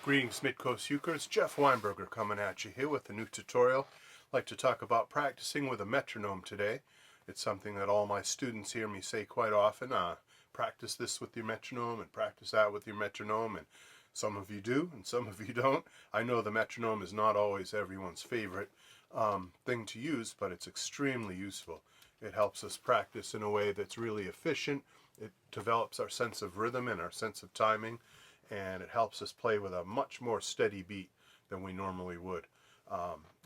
Greetings Midcoast Ukers, Jeff Weinberger coming at you here with a new tutorial. I'd like to talk about practicing with a metronome today. It's something that all my students hear me say quite often. Practice this with your metronome and practice that with your metronome, and some of you do and some of you don't. I know the metronome is not always everyone's favorite thing to use, but it's extremely useful. It helps us practice in a way that's really efficient. It develops our sense of rhythm and our sense of timing, and it helps us play with a much more steady beat than we normally would.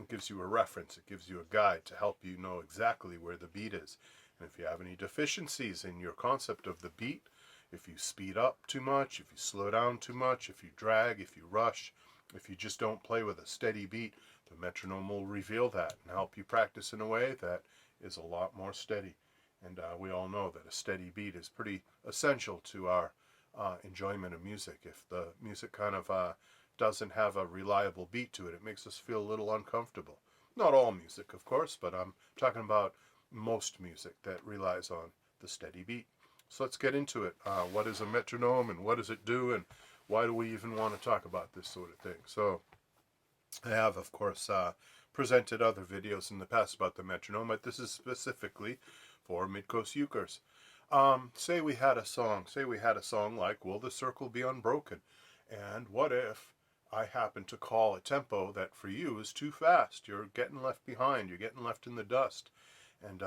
It gives you a reference, it gives you a guide to help you know exactly where the beat is. And if you have any deficiencies in your concept of the beat, if you speed up too much, if you slow down too much, if you drag, if you rush, if you just don't play with a steady beat, the metronome will reveal that and help you practice in a way that is a lot more steady. And we all know that a steady beat is pretty essential to our enjoyment of music. If the music kind of doesn't have a reliable beat to it, it makes us feel a little uncomfortable. Not all music, of course, but I'm talking about most music that relies on the steady beat. So let's get into it. What is a metronome and what does it do, and why do we even want to talk about this sort of thing? So I have, of course, presented other videos in the past about the metronome, but this is specifically for Midcoast Ukers. Say we had a song like Will the Circle Be Unbroken? And what if I happen to call a tempo that for you is too fast? You're getting left behind, you're getting left in the dust, and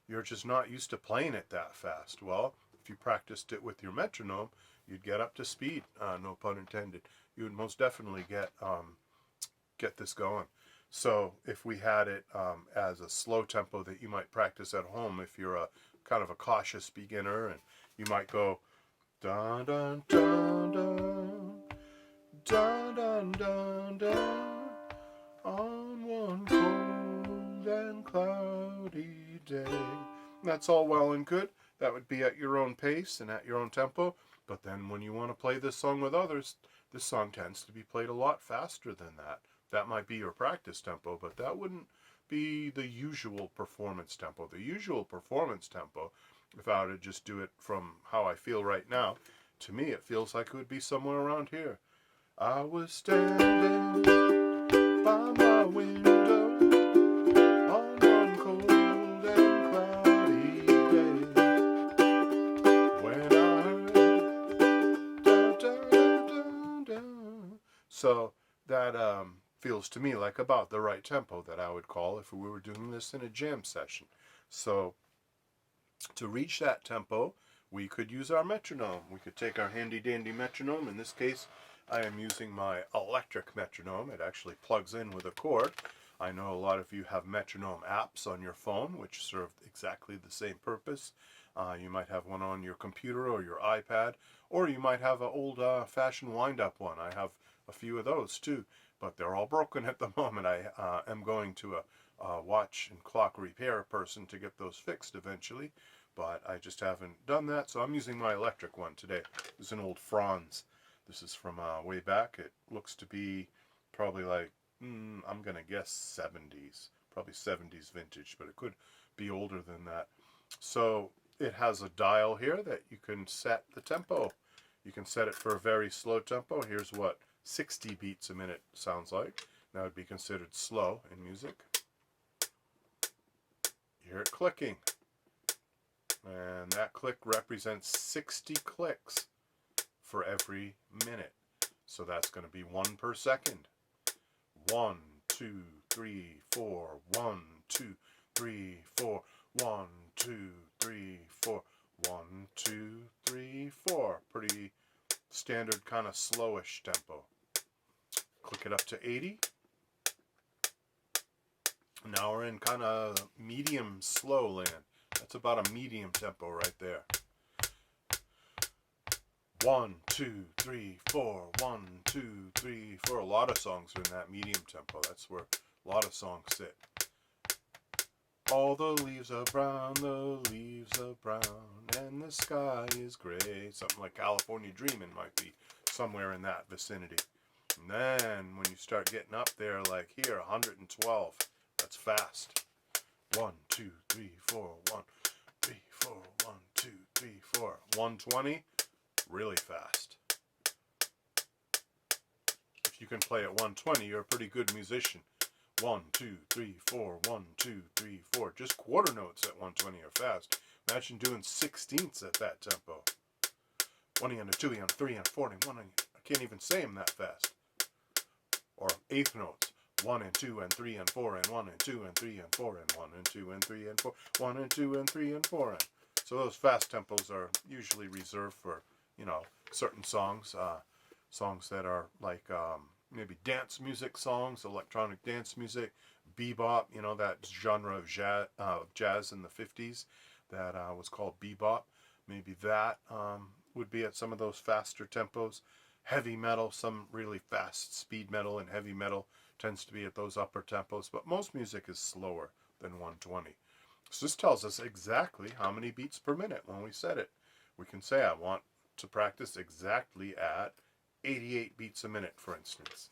you're just not used to playing it that fast. Well, if you practiced it with your metronome, you'd get up to speed, no pun intended. You would most definitely get this going. So if we had it as a slow tempo that you might practice at home, if you're a kind of a cautious beginner, and you might go dun dun dun dun dun dun dun dun on one cold and cloudy day. And that's all well and good. That would be at your own pace and at your own tempo. But then when you want to play this song with others, this song tends to be played a lot faster than that. That might be your practice tempo, but that wouldn't be the usual performance tempo. The usual performance tempo, if I were to just do it from how I feel right now, to me it feels like it would be somewhere around here. I was standing by my window on one cold and cloudy day when I heard da da da da. So that feels to me like about the right tempo that I would call if we were doing this in a jam session. So to reach that tempo, we could use our metronome. We could take our handy dandy metronome. In this case, I am using my electric metronome. It actually plugs in with a cord. I know a lot of you have metronome apps on your phone which serve exactly the same purpose. You might have one on your computer or your iPad, or you might have an old-fashioned wind-up one. I have a few of those too, but they're all broken at the moment. I am going to a watch and clock repair person to get those fixed eventually, but I just haven't done that, so I'm using my electric one today. This is an old Franz. This is from way back. It looks to be probably like, I'm going to guess 70s. Probably 70s vintage, but it could be older than that. So it has a dial here that you can set the tempo. You can set it for a very slow tempo. Here's what 60 beats a minute sounds like. That would be considered slow in music. You hear it clicking. And that click represents 60 clicks for every minute. So that's going to be 1 per second. 1, 2, 3, 4. 1, 2, 3, 4. 1, 2, 3, 4. 1, 2, 3, 4. Pretty standard kind of slowish tempo. Click it up to 80. Now we're in kind of medium slow land. That's about a medium tempo right there. 1, 2, 3, 4. 1, 2, 3, 4. A lot of songs are in that medium tempo. That's where a lot of songs sit. All the leaves are brown, the leaves are brown, and the sky is gray. Something like California Dreamin' might be somewhere in that vicinity. And then when you start getting up there, like here, 112, that's fast. 1, 2, 3, 4, 1, 3, 4, 1, 2, 3, 4. 120, really fast. you can play at 120, you're a pretty good musician. 1, 2, 3, 4, 1, 2, 3, 4. Just quarter notes at 120 are fast. Imagine doing sixteenths at that tempo. 1 and a 2 and a 3 and a 4 and 1 and I can't even say them that fast. Or eighth notes. 1 and 2 and 3 and 4 and 1 and 2 and 3 and 4 and 1 and 2 and 3 and 4. 1 and 2 and 3 and 4 and. So those fast tempos are usually reserved for, certain songs. Songs that are like maybe dance music songs, electronic dance music, bebop, that genre of jazz in the 50s that was called bebop. Maybe that would be at some of those faster tempos. Heavy metal, some really fast speed metal and heavy metal tends to be at those upper tempos, but most music is slower than 120. So this tells us exactly how many beats per minute when we set it. We can say I want to practice exactly at 88 beats a minute, for instance.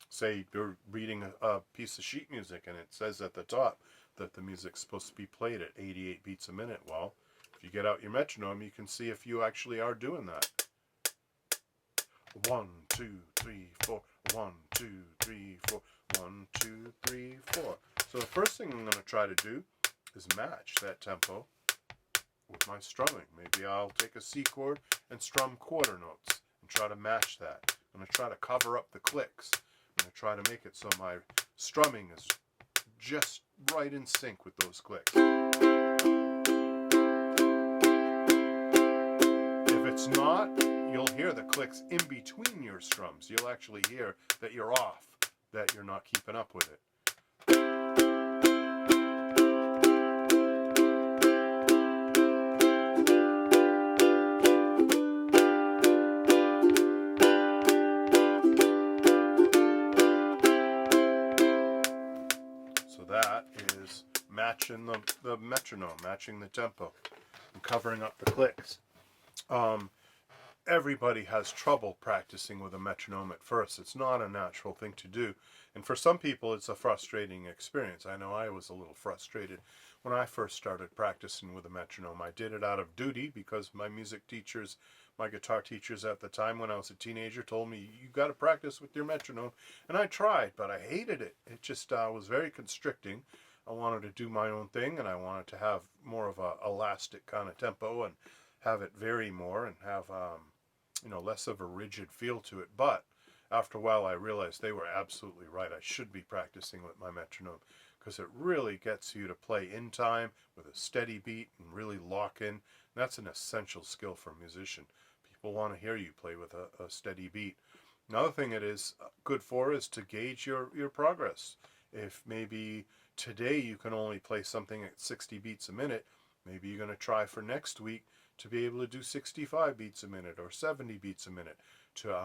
Say you're reading a piece of sheet music and it says at the top that the music's supposed to be played at 88 beats a minute. Well, if you get out your metronome, you can see if you actually are doing that. 1, 2, 3, 4. 1, 2, 3, 4. 1, 2, 3, 4. So the first thing I'm going to try to do is match that tempo with my strumming. Maybe I'll take a C chord and strum quarter notes and try to match that. I'm going to try to cover up the clicks. I'm going to try to make it so my strumming is just right in sync with those clicks. If it's not, you'll hear the clicks in between your strums. You'll actually hear that you're off, that you're not keeping up with it. So that is matching the metronome, matching the tempo, and covering up the clicks. Everybody has trouble practicing with a metronome at first. It's not a natural thing to do. And for some people, it's a frustrating experience. I know I was a little frustrated when I first started practicing with a metronome. I did it out of duty because my music teachers, my guitar teachers at the time when I was a teenager told me, you got to practice with your metronome. And I tried, but I hated it. It just was very constricting. I wanted to do my own thing, and I wanted to have more of a elastic kind of tempo and have it vary more and have less of a rigid feel to it. But after a while I realized they were absolutely right. I should be practicing with my metronome because it really gets you to play in time with a steady beat and really lock in. And that's an essential skill for a musician. People want to hear you play with a steady beat. Another thing it is good for is to gauge your progress. If maybe today you can only play something at 60 beats a minute, maybe you're going to try for next week to be able to do 65 beats a minute or 70 beats a minute to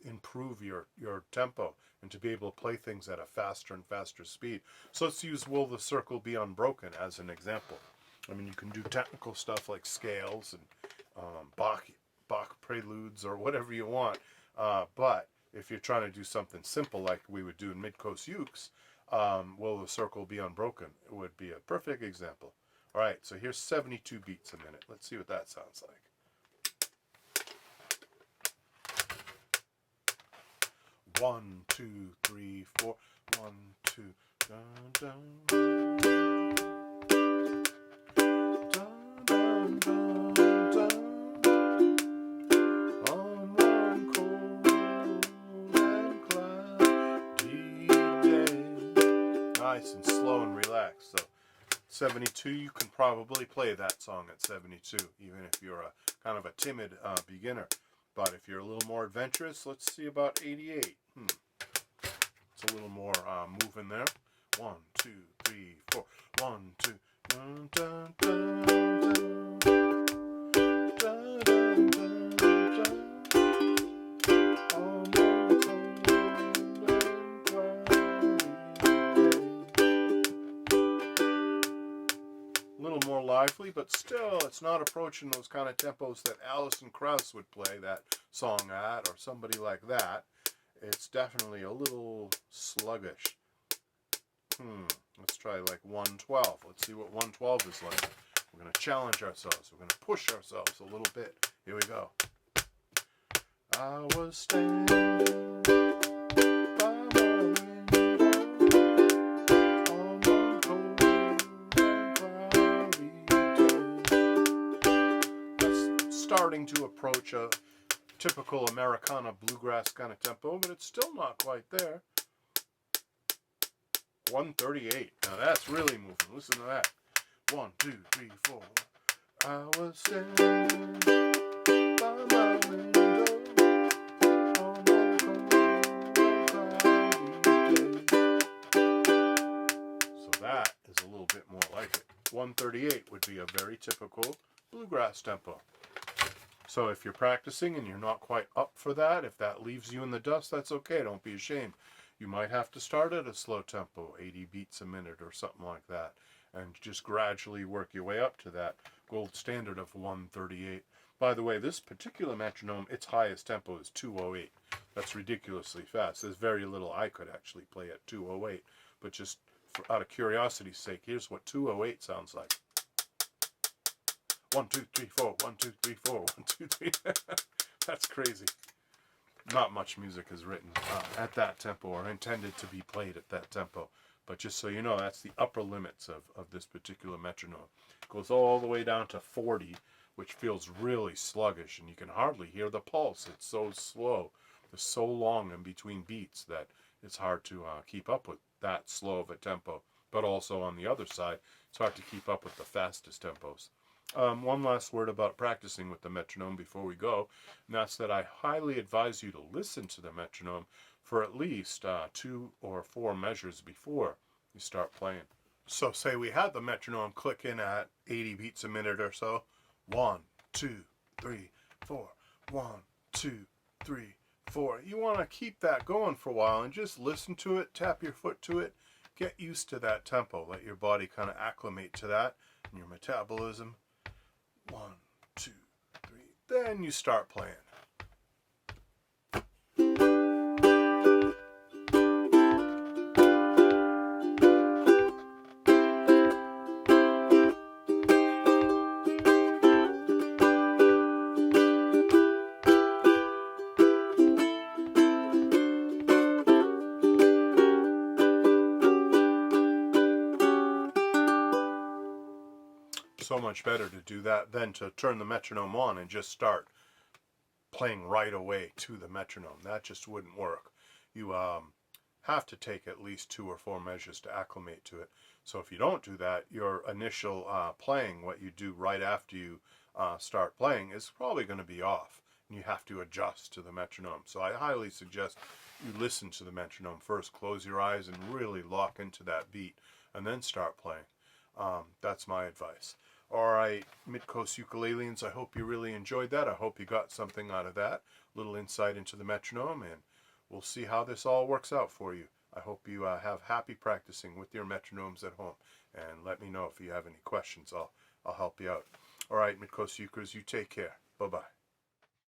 improve your tempo and to be able to play things at a faster and faster speed. So let's use Will the Circle Be Unbroken as an example. I mean, you can do technical stuff like scales and Bach preludes or whatever you want, but if you're trying to do something simple like we would do in Midcoast Ukes, Will the Circle Be Unbroken? It would be a perfect example. All right, so here's 72 beats a minute. Let's see what that sounds like. 1, 2, 3, 4. 1, 2. Dun, dun, dun, dun, dun, dun. On one cold and cloudy day. Nice and slow and relaxed. So 72, you can probably play that song at 72, even if you're a kind of a timid beginner. But if you're a little more adventurous, let's see about 88. It's a little more moving there. 1, 2, 3, 4. 1, 2. Dun, dun, dun, dun. Dun, dun, dun, dun. On one cold and cloudy day. A little more lively, but still, it's not approaching those kind of tempos that Alison Krauss would play that song at, or somebody like that. It's definitely a little sluggish. Let's try like 112. Let's see what 112 is like. We're going to challenge ourselves. We're going to push ourselves a little bit. Here we go. I was standing starting to approach a typical Americana bluegrass kind of tempo, but it's still not quite there. 138. Now that's really moving. Listen to that. 1, 2, 3, 4. I was standing by my window on a cloudy day. So that is a little bit more like it. 138 would be a very typical bluegrass tempo. So if you're practicing and you're not quite up for that, if that leaves you in the dust, that's okay. Don't be ashamed. You might have to start at a slow tempo, 80 beats a minute or something like that, and just gradually work your way up to that gold standard of 138. By the way, this particular metronome, its highest tempo is 208. That's ridiculously fast. There's very little I could actually play at 208, but just out of curiosity's sake, here's what 208 sounds like. 1, 2, 3, 4, 1, 2, 3, 4, 1, 2, 3. That's crazy. Not much music is written at that tempo or intended to be played at that tempo. But just so you know, that's the upper limits of this particular metronome. It goes all the way down to 40, which feels really sluggish, and you can hardly hear the pulse. It's so slow. It's so long in between beats that it's hard to keep up with that slow of a tempo. But also on the other side, it's hard to keep up with the fastest tempos. One last word about practicing with the metronome before we go, and that's that I highly advise you to listen to the metronome for at least 2 or 4 measures before you start playing. So say we had the metronome click in at 80 beats a minute or so. 1, 2, 3, 4. 1, 2, 3, 4. You want to keep that going for a while and just listen to it, tap your foot to it, get used to that tempo, let your body kind of acclimate to that and your metabolism. 1, 2, 3. Then you start playing. So much better to do that than to turn the metronome on and just start playing right away to the metronome. That just wouldn't work. You have to take at least 2 or 4 measures to acclimate to it. So if you don't do that, your initial playing, what you do right after you start playing, is probably going to be off. And you have to adjust to the metronome. So I highly suggest you listen to the metronome first, close your eyes and really lock into that beat, and then start playing. That's my advice. Alright, Midcoast ukuleleans, I hope you really enjoyed that. I hope you got something out of that. A little insight into the metronome, and we'll see how this all works out for you. I hope you have happy practicing with your metronomes at home. And let me know if you have any questions. I'll help you out. Alright, Midcoast Ukers, you take care. Bye-bye.